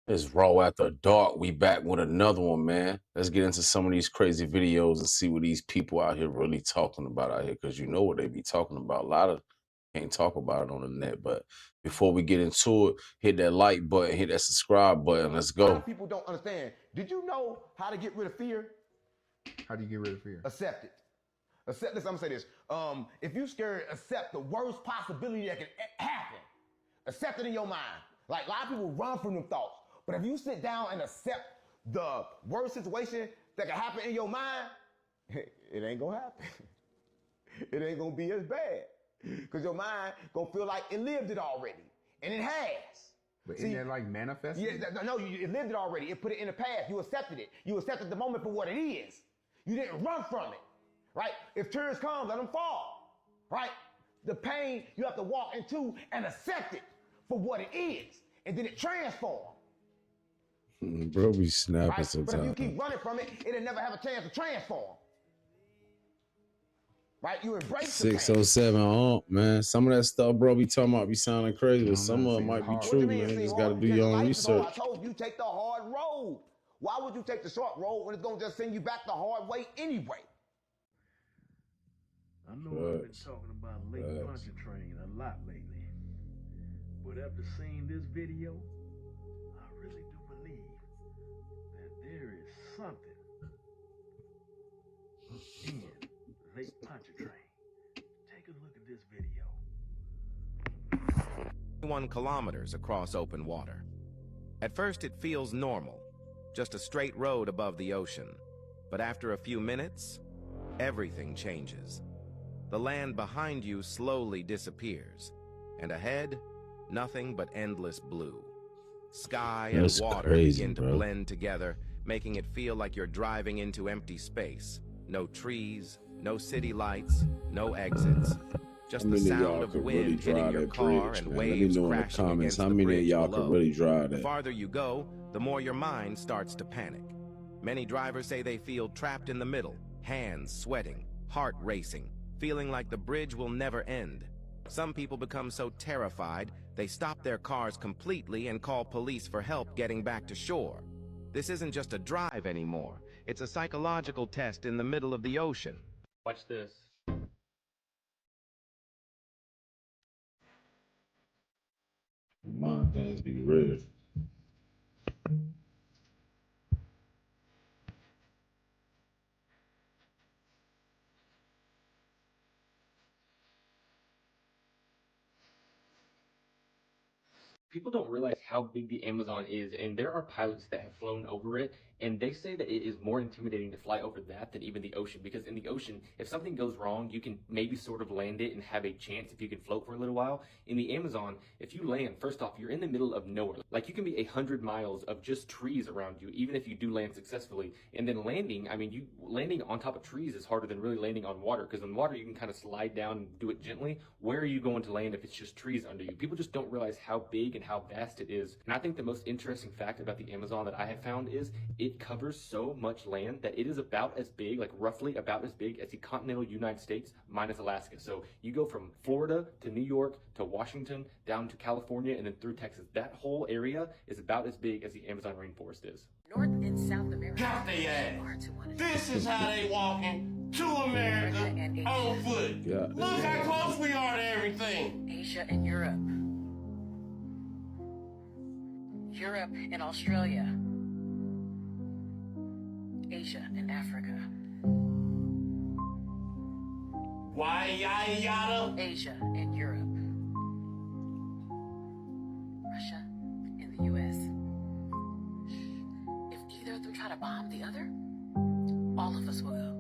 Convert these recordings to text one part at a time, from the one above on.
It's Raw After Dark. We back with another one, man. Let's get into some of these crazy videos and see what these people out here really talking about out here, because you know what they be talking about. A lot of can't talk about it on the net. But before we get into it, hit that like button, hit that subscribe button. Let's A lot go. of people don't understand. Did you know how to get rid of fear? How do you get rid of fear? Accept it. Accept this. I'm gonna say this. If you're scared, accept the worst possibility that can happen. Accept it in your mind. Like a lot of people run from them thoughts. But if you sit down and accept the worst situation that can happen in your mind, it ain't gonna happen. It ain't gonna be as bad. Because your mind gonna feel like it lived it already. And it has. But isn't that like manifesting? Yeah, no, it lived it already. It put it in the past. You accepted it. You accepted the moment for what it is. You didn't run from it, right? If tears come, let them fall, right? The pain you have to walk into and accept it for what it is, and then it transforms. Bro, we snapping Right? sometimes. But if you keep running from it, it'll never have a chance to transform. Right? You embrace the pain. 607 man. Some of that stuff, bro, be talking about be sounding crazy, but some of it might be true, man. You just gotta do your own research. I told you, take the hard road. Why would you take the short road when it's gonna just send you back the hard way anyway? I know I've been talking about Lake Pontchartrain a lot lately, but after seeing this video, I really do believe that there is something in Lake Pontchartrain. Take a look at this video. 1 kilometers across open water. At first it feels normal, just a straight road above the ocean. But after a few minutes, everything changes. The land behind you slowly disappears, and ahead, nothing but endless blue. Sky and water begin to blend together, making it feel like you're driving into empty space. No trees, no city lights, no exits. Just the sound of wind hitting your car and waves crashing against the bridge below. The farther you go, the more your mind starts to panic. Many drivers say they feel trapped in the middle, hands sweating, heart racing, feeling like the bridge will never end. Some people become so terrified, they stop their cars completely and call police for help getting back to shore. This isn't just a drive anymore. It's a psychological test in the middle of the ocean. Watch this. My things be real. People don't realize how big the Amazon is, and there are pilots that have flown over it, and they say that it is more intimidating to fly over that than even the ocean, because in the ocean, if something goes wrong, you can maybe sort of land it and have a chance if you can float for a little while. In the Amazon, if you land, first off, you're in the middle of nowhere. Like, you can be 100 miles of just trees around you, even if you do land successfully. And then landing, I mean, landing on top of trees is harder than really landing on water, because on water, you can kind of slide down and do it gently. Where are you going to land if it's just trees under you? People just don't realize how big and how vast it is. And I think the most interesting fact about the Amazon that I have found is it covers so much land that it is about as big, like roughly about as big as the continental United States minus Alaska. So you go from Florida to New York to Washington down to California and then through Texas. That whole area is about as big as the Amazon rainforest is. North and South America. Got they ass. This is how they walking to America on foot. Yeah. Look how close we are to everything. Asia and Europe. Europe and Australia. Asia and Africa. Why yada yada? Asia and Europe. Russia and the US. If either of them try to bomb the other, all of us will go.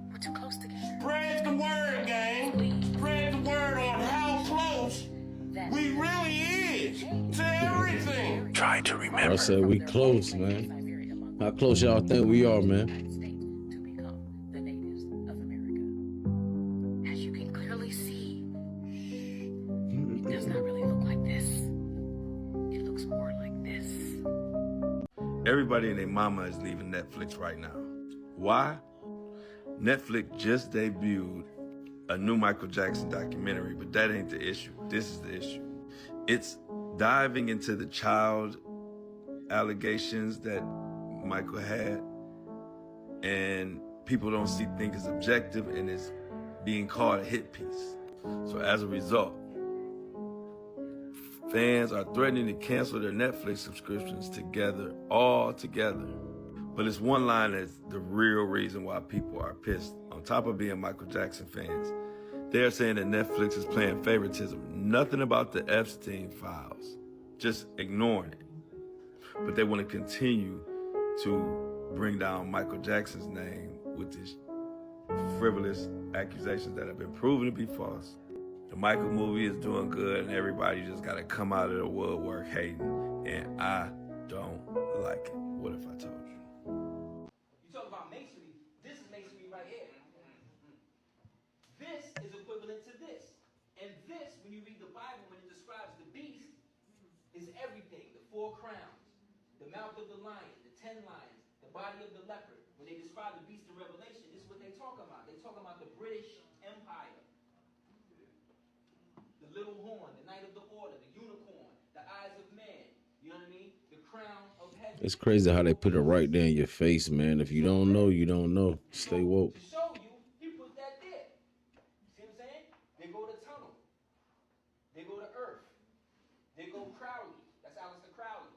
We're too close together. Spread the word, gang. Spread the word on how close we really is to everything. Try to remember. I said we close, man. How close y'all think we are, man? To become the natives of America. As you can clearly see, it does not really look like this. It looks more like this. Everybody and their mama is leaving Netflix right now. Why? Netflix just debuted a new Michael Jackson documentary, but that ain't the issue. This is the issue. It's diving into the child allegations that Michael had, and people don't see things as objective, and it's being called a hit piece. So as a result, fans are threatening to cancel their Netflix subscriptions all together. But it's one line that's the real reason why people are pissed. On top of being Michael Jackson fans, they're saying that Netflix is playing favoritism. Nothing about the Epstein files, just ignoring it. But they want to continue to bring down Michael Jackson's name with these frivolous accusations that have been proven to be false. The Michael movie is doing good, and everybody just got to come out of the woodwork hating, and I don't like it. What if I told you? You talk about masonry. This is masonry right here. This is equivalent to this. And this, when you read the Bible, when it describes the beast, is everything. The 4 crowns, the mouth of the lion, the 10 lions, the body of the leopard. When they describe the beast in Revelation, this is what they talk about. They talk about the British Empire. The little horn, the knight of the order, the unicorn, the eyes of man. You know what I mean? The crown of heaven. It's crazy how they put it right there in your face, man. If you don't know, you don't know. Stay woke. To show you, he put that there. See what I'm saying? They go to tunnel. They go to earth. They go Crowley. That's Aleister Crowley.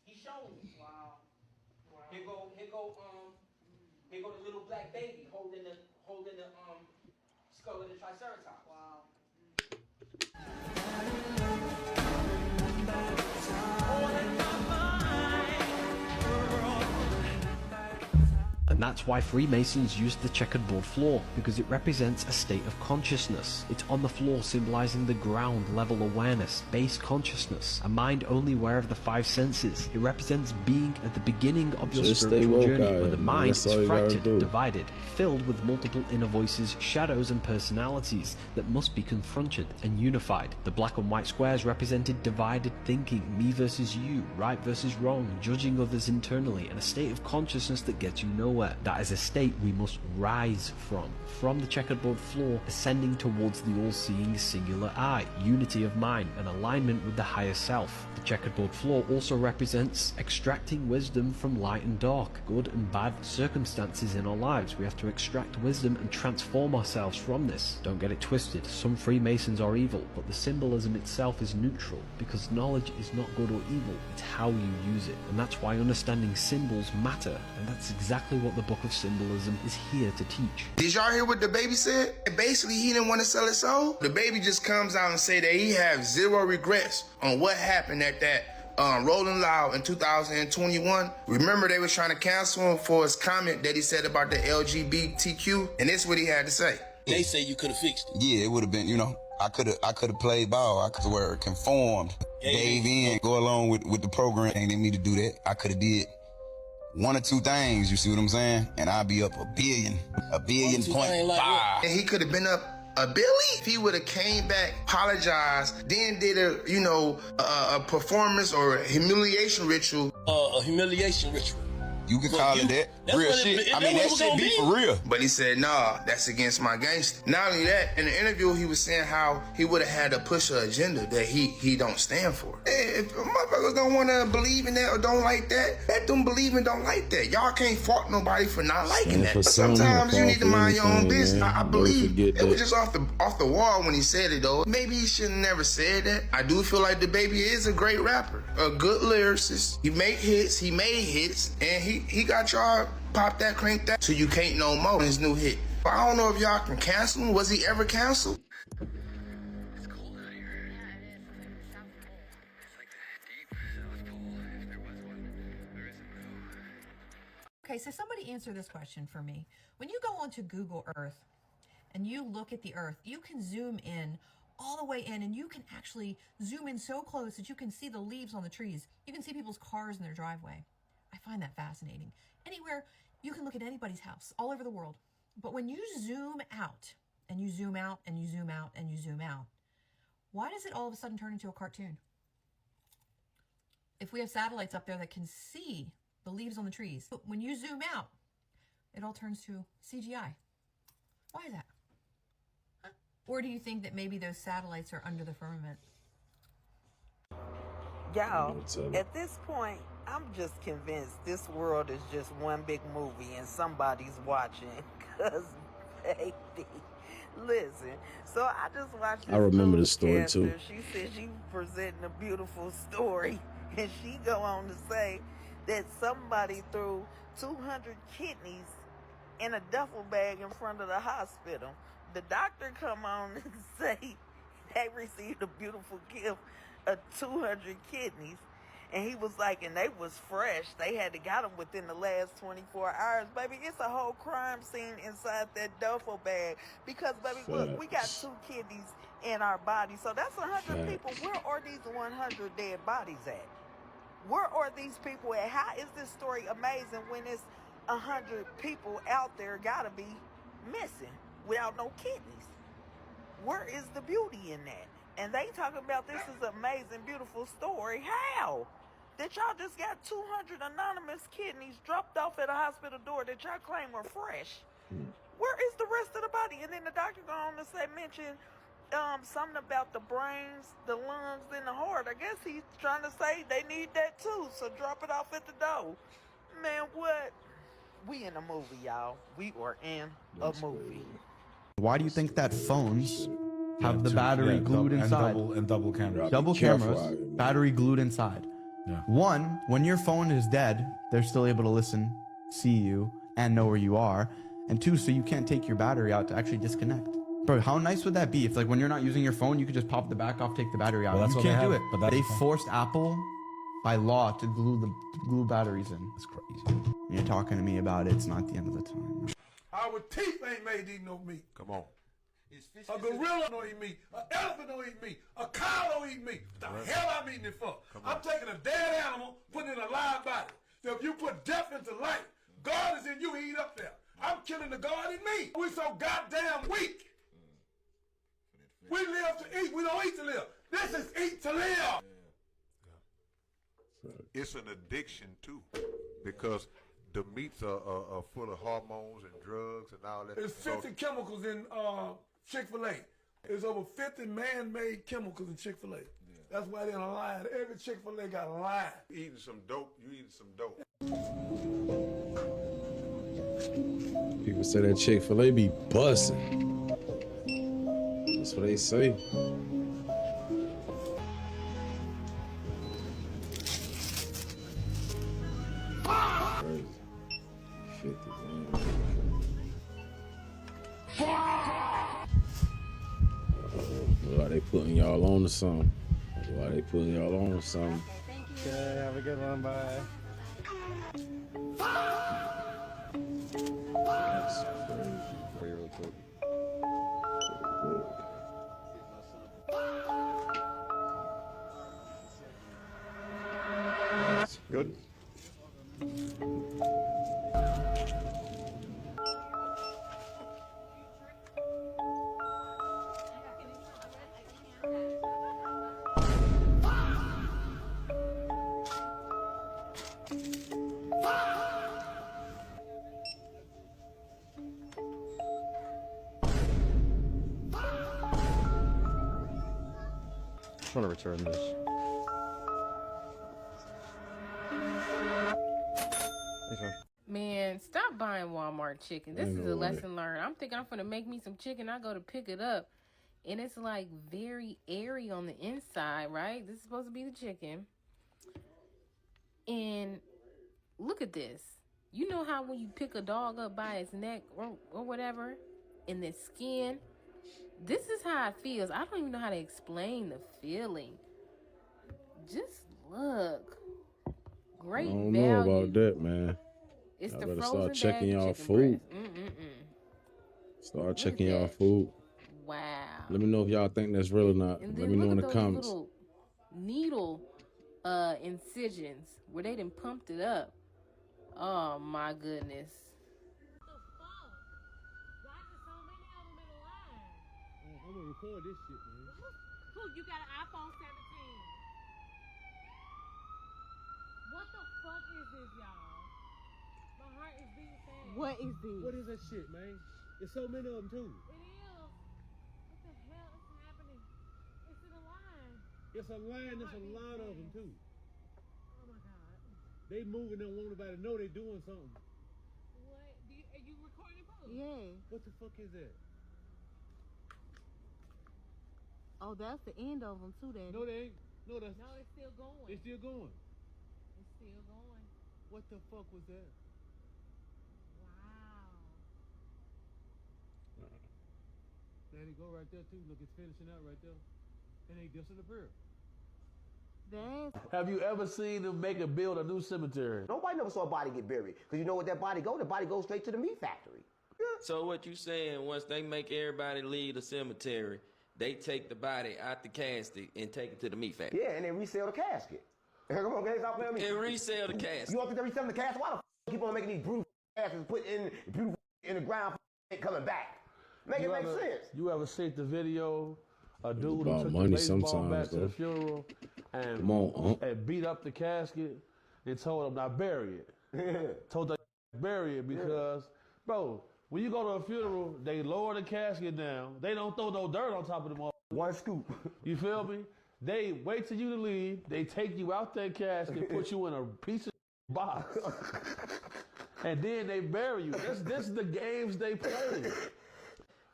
He's showing you. Wow. Here go the little black baby holding the skull of the Triceratops. Wow. And that's why Freemasons use the checkered board floor, because it represents a state of consciousness. It's on the floor symbolizing the ground level awareness, base consciousness, a mind only aware of the 5 senses. It represents being at the beginning of your spiritual journey, where the mind is fractured, divided, filled with multiple inner voices, shadows and personalities that must be confronted and unified. The black and white squares represented divided thinking, me versus you, right versus wrong, judging others internally, and a state of consciousness that gets you nowhere. That is a state we must rise from the checkerboard floor, ascending towards the all-seeing singular eye, unity of mind, and alignment with the higher self. The checkerboard floor also represents extracting wisdom from light and dark, good and bad circumstances in our lives. We have to extract wisdom and transform ourselves from this. Don't get it twisted, some Freemasons are evil, but the symbolism itself is neutral, because knowledge is not good or evil, it's how you use it. And that's why understanding symbols matter, and that's exactly what the Book of Symbolism is here to teach. Did y'all hear what the baby said? Basically, he didn't want to sell his soul. The baby just comes out and say that he has 0 regrets on what happened at that Rolling Loud in 2021. Remember, they was trying to cancel him for his comment that he said about the LGBTQ, and this is what he had to say. They say you could have fixed it. Yeah, it would have been, I could have played ball. I could have conformed, gave in, go along with the program. They didn't need to do that. I could have did 1 or 2 things, you see what I'm saying? And I'll be up $1 billion, $1.5 billion. And he could have been up $1 billion if he would have came back, apologized, then did a performance or a humiliation ritual. A humiliation ritual. You can call it that. Real shit. That shit be for real. But he said, nah, that's against my gangster. Not only that, in the interview, he was saying how he would have had to push an agenda that he don't stand for. If motherfuckers don't want to believe in that or don't like that, let them believe and don't like that. Y'all can't fault nobody for not liking that. But sometimes you need to mind your own business. I believe it was just off the wall when he said it, though. Maybe he should have never said that. I do feel like the baby is a great rapper, a good lyricist. He made hits, and he got y'all pop that, crank that, so you can't no more in his new hit. I don't know if y'all can cancel him. Was he ever canceled? It's cold out here. Yeah, it is. It's South Pole. It's like the deep South Pole, if there was one. There isn't though. Okay, so somebody answer this question for me. When you go onto Google Earth and you look at the Earth, you can zoom in all the way in, and you can actually zoom in so close that you can see the leaves on the trees. You can see people's cars in their driveway. I find that fascinating. Anywhere, you can look at anybody's house all over the world. But when you zoom out, and you zoom out, and you zoom out, and you zoom out, why does it all of a sudden turn into a cartoon? If we have satellites up there that can see the leaves on the trees, but when you zoom out, it all turns to CGI. Why is that? Huh? Or do you think that maybe those satellites are under the firmament? Y'all, at this point, I'm just convinced this world is just one big movie and somebody's watching. Cause, baby, listen. So I just watched this I remember the story too. She said she presenting a beautiful story, and she go on to say that somebody threw 200 kidneys in a duffel bag in front of the hospital. The doctor come on and say they received a beautiful gift of 200 kidneys. And he was like, and they was fresh. They had to got them within the last 24 hours. Baby, it's a whole crime scene inside that duffel bag. Because, baby, look, we got 2 kidneys in our body. So that's 100 people. Where are these 100 dead bodies at? Where are these people at? How is this story amazing when it's 100 people out there gotta be missing without no kidneys? Where is the beauty in that? And they talking about this is an amazing, beautiful story. How? That y'all just got 200 anonymous kidneys dropped off at a hospital door that y'all claim were fresh. Where is the rest of the body? And then the doctor go on to say, mention something about the brains, the lungs, and the heart. I guess he's trying to say they need that too, so drop it off at the door. Man, what? We in a movie, y'all. We are in a movie. Why do you think that phones have the battery glued inside? And double cameras. Double cameras, battery glued inside. Yeah. One, when your phone is dead, they're still able to listen, see you, and know where you are. And 2, so you can't take your battery out to actually disconnect. Bro, how nice would that be if, like, when you're not using your phone, you could just pop the back off, take the battery out? Well, that's you what can't they do have, it. but that's They fine. forced Apple by law to glue batteries in. That's crazy. You're talking to me about it. It's not the end of the time. Our teeth ain't made to eat no meat. Come on. A gorilla don't eat meat. An elephant don't eat meat. A cow don't eat meat. What the hell I'm eating it for? I'm taking a dead animal, putting it in a live body. So if you put death into life, God is in you, he eat up there. I'm killing the God in me. We so goddamn weak. We live to eat. We don't eat to live. This is eat to live. It's an addiction too, because the meats are full of hormones and drugs and all that. There's 50 chemicals in Chick-fil-A. There's over 50 man-made chemicals in Chick-fil-A. That's why they're in a line. Every Chick-fil-A got a line. Eating some dope, you eating some dope. People say that Chick-fil-A be busting. That's what they say. Crazy. 50, man. Look like they putting y'all on to something. Look like they putting y'all on to something. Okay, have a good one. Bye. That's crazy. Real quick. Good. I want to return this. Man, stop buying Walmart chicken. This is a lesson learned. I'm thinking I'm gonna make me some chicken. I go to pick it up, and it's like very airy on the inside, right? This is supposed to be the chicken. And look at this. You know how when you pick a dog up by its neck or whatever, and the skin, this is how it feels. I don't even know how to explain the feeling. Just look. Great value. I don't know about that, man. It's I the better frozen start checking bag y'all chicken food. breast. Start checking y'all food. Wow. Let me know if y'all think that's real or not. And Let then me know look in at the those comments. little needle incisions where they done pumped it up. Oh my goodness. I'm gonna record this shit, man. Who, you got an iPhone 17? What the fuck is this, y'all? My heart is beating fast. What is this? What is that shit, man? There's so many of them too. It is. What the hell is happening? It's in a line. It's a line. There's a lot of them too. Oh my God. They moving, don't want nobody to know they doing something. What? Are you recording post? Yeah. What the fuck is that? Oh, that's the end of them too, Daddy. No, they ain't. No, that's. No, it's still going. It's still going. It's still going. What the fuck was that? Wow. Daddy, go right there too. Look, it's finishing out right there. And they disappear. That's... Have you ever seen them build a new cemetery? Nobody never saw a body get buried. Because you know what that body go? The body goes straight to the meat factory. So what you saying, once they make everybody leave the cemetery, they take the body out the casket and take it to the meat factory? Yeah, and then resell the casket. Come on, guys, stop playing me. And resell the casket. You don't think they're reselling the casket? Why the f keep on making these beautiful caskets put in beautiful in the ground ain't coming back? Make sense. You ever seen the video? A dude who about took money the baseball sometimes, bat to though. the funeral and, Come on, and beat up the casket and told him not bury it. Told them bury it because, bro, when you go to a funeral, they lower the casket down. They don't throw no dirt on top of the motherfucker. One scoop. You feel me? They wait till you to leave. They take you out that casket, put you in a piece of box, and then they bury you. This is the games they play.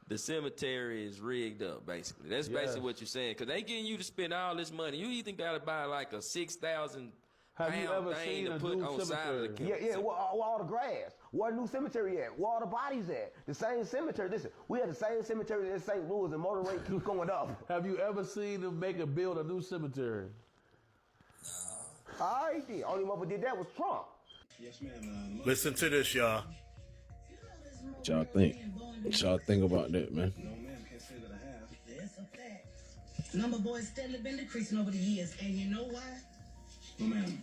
The cemetery is rigged up, basically. That's basically what you're saying. Because they getting you to spend all this money. You even got to buy like a 6,000 Have you ever thing seen to a put new on side of the cemetery? Yeah, where all the grass? Where the new cemetery at? Where all the bodies at? The same cemetery. Listen, we had the same cemetery in St. Louis and motor rate keeps going up. Have you ever seen them build a new cemetery? All right, the only one who did that was Trump. Yes, ma'am. Listen to this, y'all. What y'all think? What y'all think about that, man? That's a fact. Number boys steadily been decreasing over the years, and you know why? No, ma'am.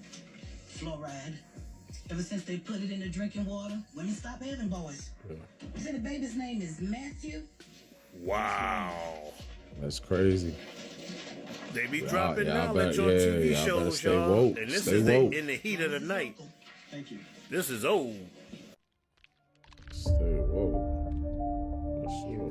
Fluoride. Ever since they put it in the drinking water, women stop having boys. Yeah. You said the baby's name is Matthew? Wow. That's crazy. They be Y'all- dropping y'all knowledge better- on yeah, TV y'all better shows, stay y'all. woke. And this Stay is woke. in the heat of the night. Thank you. This is old. Stay woke. That's true.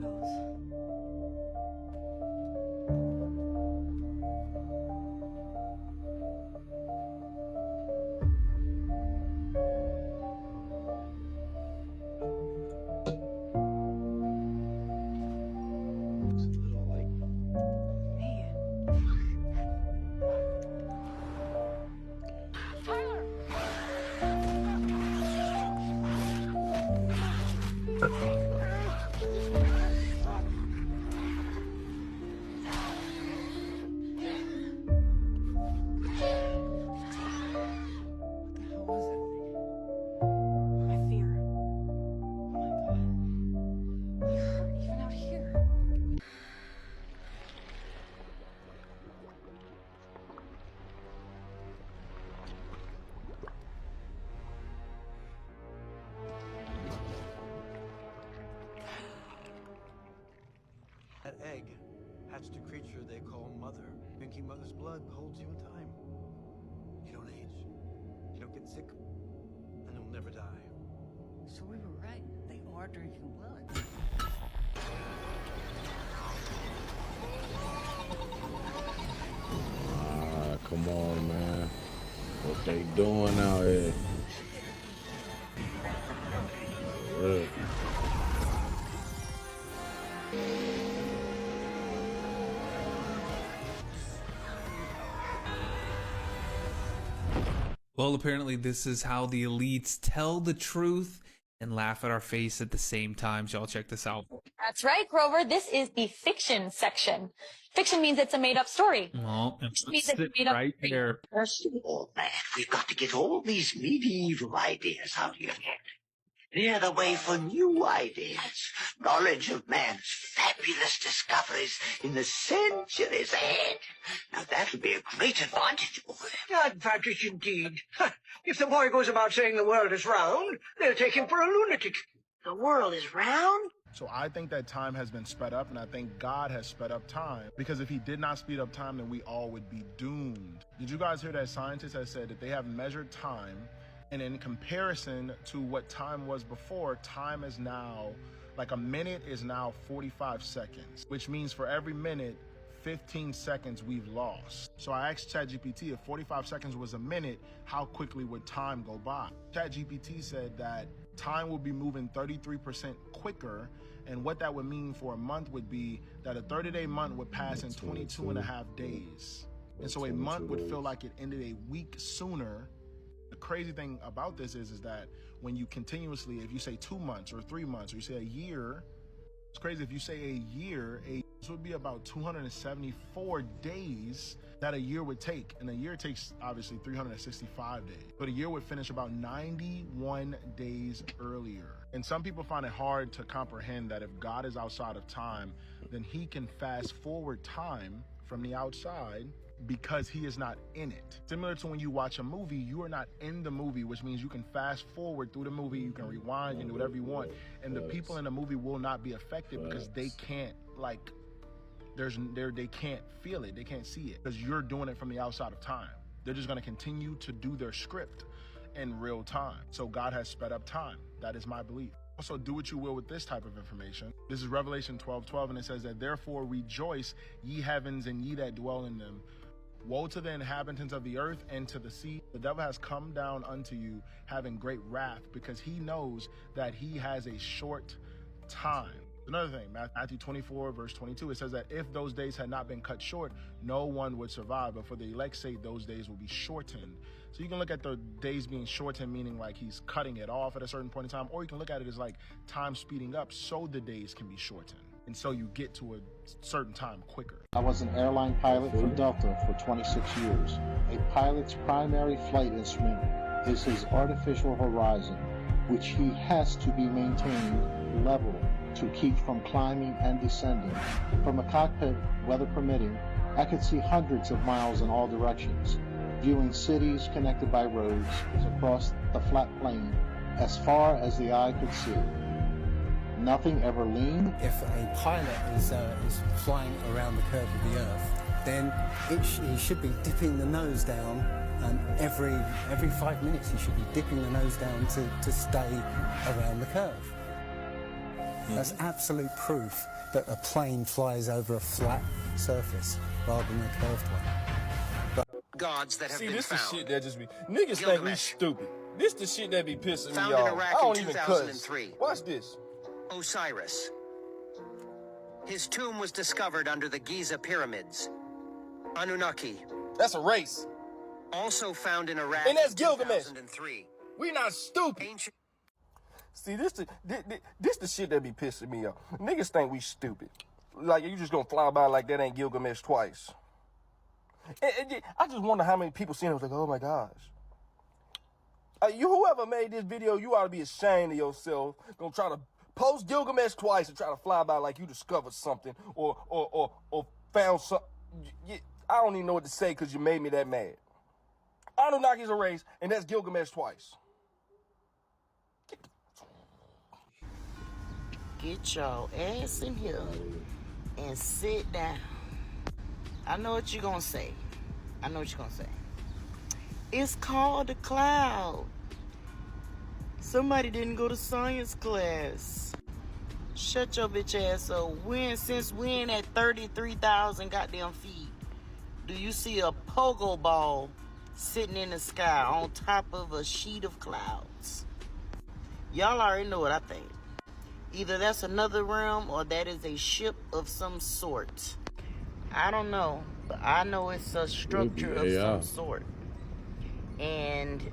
That egg hatched a creature they call Mother. Drinking Mother's blood holds you in time. You don't age, you don't get sick, and you'll never die. So we were right. They are drinking blood. Ah, come on, man. What they doing out here? Real. Well, apparently this is how the elites tell the truth and laugh at our face at the same time. So y'all check this out. That's right, Grover. This is the fiction section. Fiction means it's a made-up story. Well, Which means sit it's made up right there. First of all, man, we've got to get all these medieval ideas out of your head. Clear the way for new ideas. Knowledge of man's fabulous discoveries in the centuries ahead. Now that'll be a great advantage, boy. Advantage indeed. If the boy goes about saying the world is round, they'll take him for a lunatic. The world is round? So I think that time has been sped up, and I think God has sped up time. Because if he did not speed up time, then we all would be doomed. Did you guys hear that scientists have said that they have measured time, and in comparison to what time was before, time is now, like a minute is now 45 seconds, which means for every minute, 15 seconds we've lost. So I asked ChatGPT if 45 seconds was a minute, how quickly would time go by? ChatGPT said that time will be moving 33% quicker, and what that would mean for a month would be that a 30-day month would pass in 22 and a half days. And so a month would feel like it ended a week sooner. The crazy thing about this is that when you continuously, if you say 2 months or 3 months, or you say a year, it's crazy. If you say a year, this would be about 274 days that a year would take. And a year takes obviously 365 days. But a year would finish about 91 days earlier. And some people find it hard to comprehend that if God is outside of time, then he can fast forward time from the outside because he is not in it. Similar to when you watch a movie, you are not in the movie, which means you can fast forward through the movie, you can rewind, you can do whatever you want, and the people in the movie will not be affected because they can't, like, they can't feel it, they can't see it, because you're doing it from the outside of time. They're just gonna continue to do their script in real time. So God has sped up time. That is my belief. Also, do what you will with this type of information. This is Revelation 12:12, and it says that, therefore rejoice, ye heavens, and ye that dwell in them. Woe to the inhabitants of the earth and to the sea. The devil has come down unto you, having great wrath, because he knows that he has a short time. Another thing, Matthew 24, verse 22, it says that if those days had not been cut short, no one would survive. But for the elect's sake, those days will be shortened. So you can look at the days being shortened, meaning like he's cutting it off at a certain point in time, or you can look at it as like time speeding up so the days can be shortened. And so you get to a certain time quicker. I was an airline pilot for Delta for 26 years. A pilot's primary flight instrument is his artificial horizon, which he has to be maintained level to keep from climbing and descending. From a cockpit, weather permitting, I could see hundreds of miles in all directions, viewing cities connected by roads across the flat plain as far as the eye could see. Nothing ever leaned. If a pilot is flying around the curve of the Earth, then he should be dipping the nose down, and every 5 minutes he should be dipping the nose down to stay around the curve. That's absolute proof that a plane flies over a flat surface rather than a curved one. Gods that have been this found. the shit that just be niggas think we stupid. This the shit that be pissing Found me in off. Iraq I don't in even 2003. cuss. Watch this. Osiris. His tomb was discovered under the Giza pyramids. Anunnaki. That's a race. Also found in Iraq And that's in Gilgamesh. 2003. We not stupid. See, this the shit that be pissing me off. Niggas think we stupid. Like, you just gonna fly by like that ain't Gilgamesh twice. I just wonder how many people seen it was like, oh my gosh. Whoever made this video, you ought to be ashamed of yourself. Gonna try to post Gilgamesh twice and try to fly by like you discovered something or found something. I don't even know what to say because you made me that mad. Anunnaki's a race, and that's Gilgamesh twice. Get your ass in here and sit down. I know what you're gonna say. It's called a cloud. Somebody didn't go to science class. Shut your bitch ass up. Since when at 33,000 goddamn feet do you see a pogo ball sitting in the sky on top of a sheet of clouds? Y'all already know what I think. Either that's another realm or that is a ship of some sort. I don't know, but I know it's a structure of some sort. And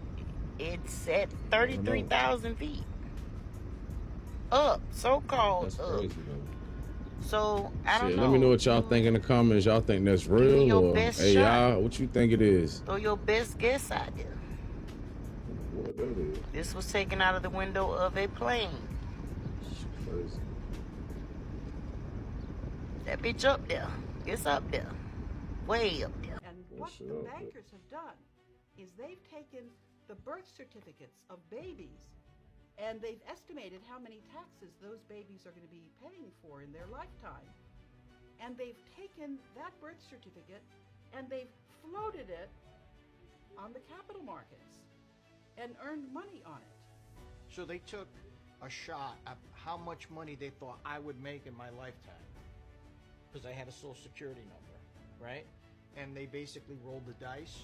it's at 33,000 feet. Up, so-called That's up. crazy, though. So, I don't know. Let me know what y'all think in the comments. Y'all think that's real your or best AI? shot. What you think it is? Throw your best guess out there. What that is? This was taken out of the window of a plane. Crazy. That bitch up there. It's up there. Way up there. And what the bankers have done is they've taken the birth certificates of babies and they've estimated how many taxes those babies are going to be paying for in their lifetime. And they've taken that birth certificate and they've floated it on the capital markets and earned money on it. So they took a shot at how much money they thought I would make in my lifetime because I had a social security number. right? And they basically rolled the dice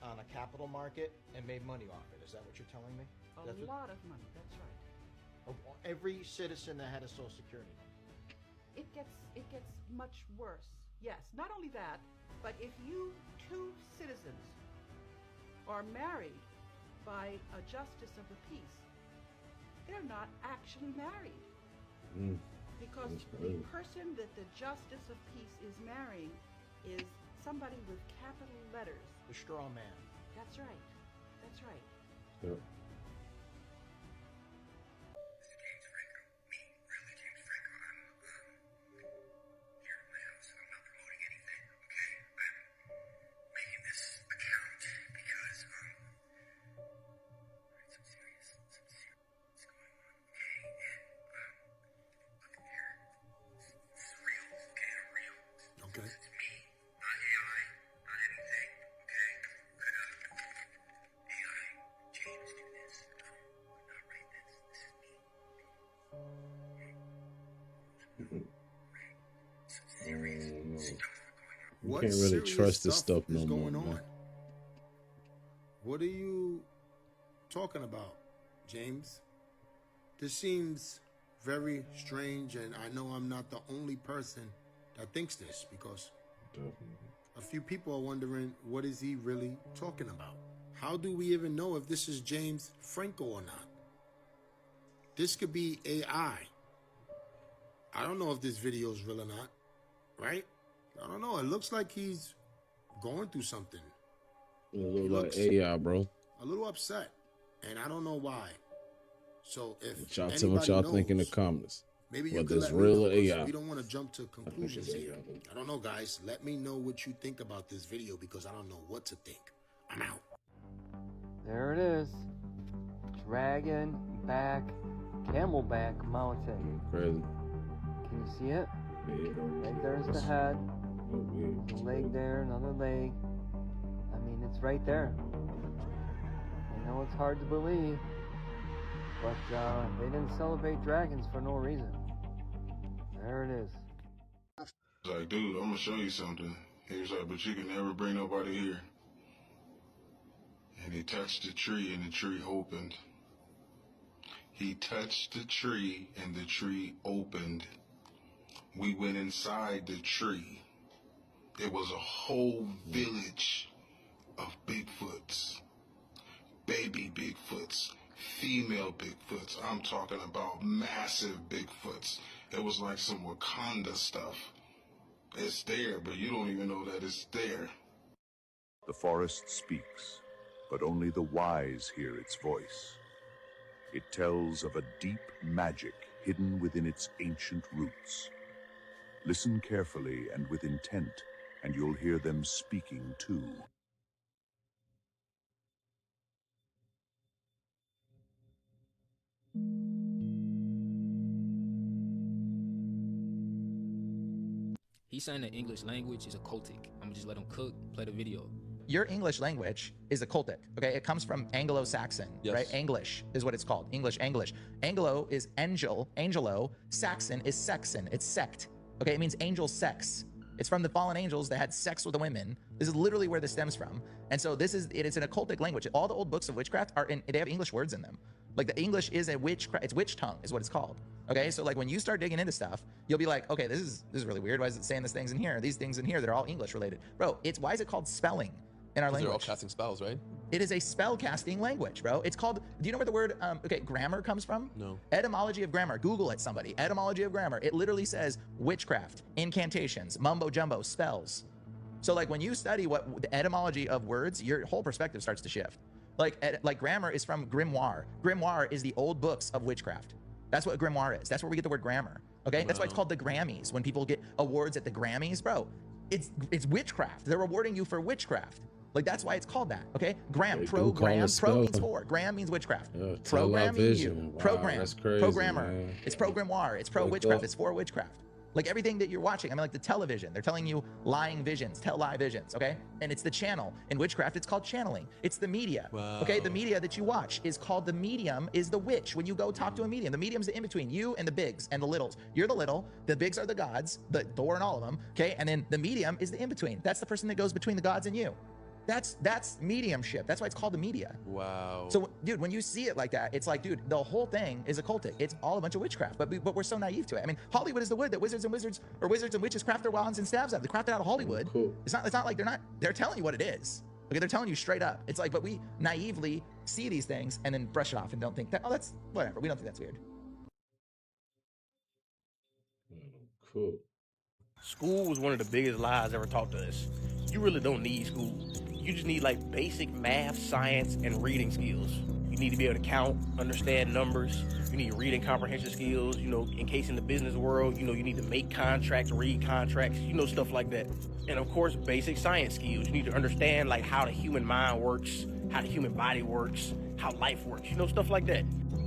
on a capital market and made money off it. Is that what you're telling me? A lot of money, that's right. Of every citizen that had a Social Security number. It gets much worse. Yes, not only that, but if you two citizens are married by a justice of the peace, they're not actually married. Because the person that the justice of peace is marrying is somebody with capital letters. The straw man. That's right. That's right. Yep. You can't really trust this stuff no more, man. What are you talking about, James? This seems very strange, and I know I'm not the only person that thinks this, because a few people are wondering, what is he really talking about? How do we even know if this is James Franco or not? This could be AI. I don't know if this video is real or not, right? I don't know. It looks like he's going through something. It looks like AI, bro. A little upset, and I don't know why. So if Y'all tell what y'all think in the comments. maybe you Whether could it's let me real know, or 'cause AI. we don't want to jump to conclusions here. I don't know, guys. Let me know what you think about this video, because I don't know what to think. I'm out. There it is. Dragon back, camelback mountain. Crazy. Can you see it? Right there's the head. The leg there, another leg. I mean, it's right there. I know it's hard to believe, but they didn't celebrate dragons for no reason. There it is. Like, dude, I'm gonna show you something. He was like, but you can never bring nobody here. And he touched the tree, and the tree opened. He touched the tree, and the tree opened. We went inside the tree. There was a whole village of Bigfoots. Baby Bigfoots. Female Bigfoots. I'm talking about massive Bigfoots. It was like some Wakanda stuff. It's there, but you don't even know that it's there. The forest speaks, but only the wise hear its voice. It tells of a deep magic hidden within its ancient roots. Listen carefully and with intent, and you'll hear them speaking too. He's saying the English language is occultic. I'm gonna just let him cook, play the video. Your English language is occultic, okay? It comes from Anglo-Saxon, right? English is what it's called, English. Anglo is angelo, Saxon is Saxon, it's sect, okay? It means angel sex. It's from the fallen angels that had sex with the women. This is literally where this stems from. And so it's an occultic language. All the old books of witchcraft they have English words in them. Like the English is it's witch tongue is what it's called. Okay, so like when you start digging into stuff, you'll be like, okay, this is really weird. Why is it saying these things in here? These things in here, they're all English related. Bro, why is it called spelling in our language? They're all casting spells, right? It is a spell casting language, bro. It's called, do you know where the word, grammar comes from? No. Etymology of grammar, Google it somebody. Etymology of grammar, it literally says witchcraft, incantations, mumbo jumbo, spells. So like when you study what the etymology of words, your whole perspective starts to shift. Like grammar is from grimoire. Grimoire is the old books of witchcraft. That's what grimoire is. That's where we get the word grammar. Okay, that's why it's called the Grammys. When people get awards at the Grammys, bro, it's witchcraft. They're rewarding you for witchcraft. Like that's why it's called that. Okay, gram, program, pro means for, gram means witchcraft. Programming you, wow, program, that's crazy, programmer. Man. It's programmoire. It's pro witchcraft. It's for witchcraft. Like everything that you're watching, I mean, like the television, they're telling you lying visions, tell lie visions, okay? And it's the channel. In witchcraft, it's called channeling. It's the media, okay? The media that you watch is called the medium, is the witch. When you go talk to a medium, the medium's the in-between, you and the bigs and the littles. You're the little, the bigs are the gods, the Thor and all of them, okay? And then the medium is the in-between. That's the person that goes between the gods and you. That's mediumship. That's why it's called the media. Wow. So, dude, when you see it like that, it's like, dude, the whole thing is occultic. It's all a bunch of witchcraft, but we're so naive to it. I mean, Hollywood is the wood that wizards and witches craft their wands and stabs out. They craft it out of Hollywood. Cool. It's not like they're telling you what it is. Okay, they're telling you straight up. It's like, but we naively see these things and then brush it off and don't think that, oh, that's whatever. We don't think that's weird. Cool. School was one of the biggest lies ever taught to us. You really don't need school. You just need like basic math, science, and reading skills. You need to be able to count, understand numbers. You need reading comprehension skills, you know, in case in the business world, you know, you need to make contracts, read contracts, you know, stuff like that. And of course, basic science skills. You need to understand like how the human mind works, how the human body works, how life works, you know, stuff like that.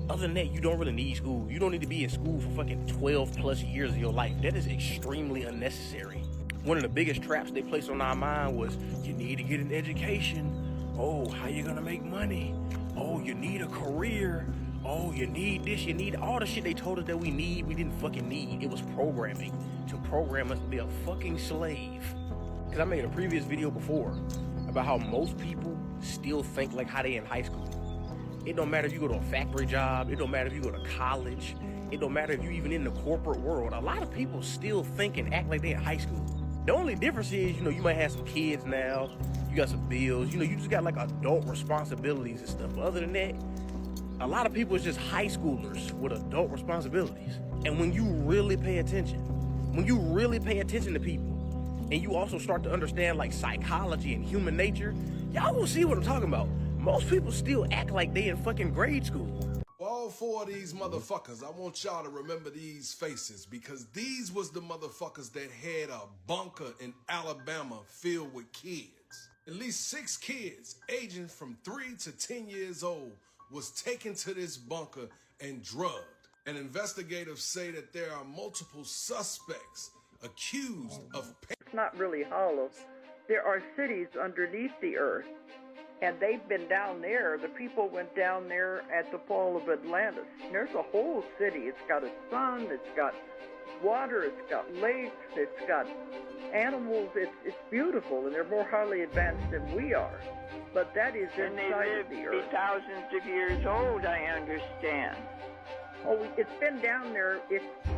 Other than that, you don't really need school. You don't need to be in school for fucking 12 plus years of your life. That is extremely unnecessary. One of the biggest traps they placed on our mind was, you need to get an education. Oh, how you gonna make money? Oh, you need a career. Oh, you need this, you need all the shit they told us that we didn't fucking need. It was programming to program us to be a fucking slave. Cause I made a previous video before about how most people still think like how they in high school. It don't matter if you go to a factory job, it don't matter if you go to college, it don't matter if you even in the corporate world. A lot of people still think and act like they in high school. The only difference is, you know, you might have some kids now, you got some bills, you know, you just got like adult responsibilities and stuff. But other than that, a lot of people is just high schoolers with adult responsibilities. And when you really pay attention to people, and you also start to understand like psychology and human nature, y'all will see what I'm talking about. Most people still act like they in fucking grade school. All four of these motherfuckers, I want y'all to remember these faces, because these was the motherfuckers that had a bunker in Alabama filled with kids. At least 6 kids aging from 3 to 10 years old was taken to this bunker and drugged. And investigators say that there are multiple suspects accused of... It's not really hollow. There are cities underneath the earth. And they've been down there. The people went down there at the fall of Atlantis. There's a whole city. It's got a sun, it's got water, it's got lakes, it's got animals. It's beautiful, and they're more highly advanced than we are. But that is inside of the earth. And they live thousands of years old, I understand. Oh, it's been down there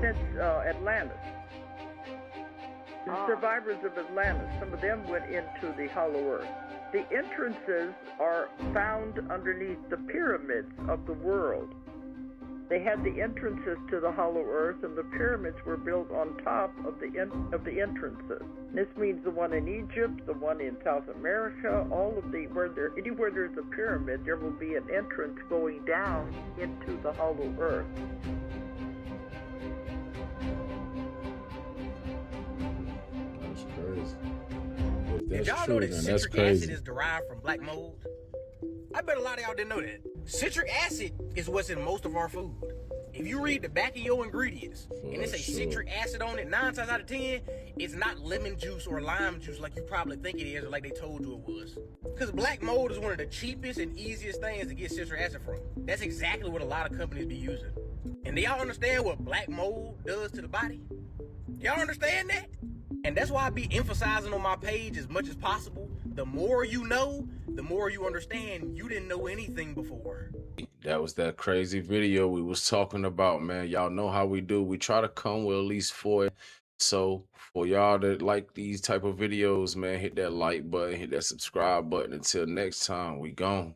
since Atlantis. The survivors of Atlantis, some of them went into the hollow earth. The entrances are found underneath the pyramids of the world. They had the entrances to the hollow earth, and the pyramids were built on top of the entrances. This means the one in Egypt, the one in South America, anywhere there's a pyramid, there will be an entrance going down into the hollow earth. That's crazy. Did y'all know that citric acid is derived from black mold? I bet a lot of y'all didn't know that. Citric acid is what's in most of our food. If you read the back of your ingredients and it says citric acid on it, 9 times out of 10, it's not lemon juice or lime juice like you probably think it is or like they told you it was. Because black mold is one of the cheapest and easiest things to get citric acid from. That's exactly what a lot of companies be using. And do y'all understand what black mold does to the body? Y'all understand that? And that's why I be emphasizing on my page as much as possible. The more you know, the more you understand you didn't know anything before. That was that crazy video we was talking about, man. Y'all know how we do. We try to come with at least 4. So for y'all that like these type of videos, man, hit that like button, hit that subscribe button. Until next time, we gone.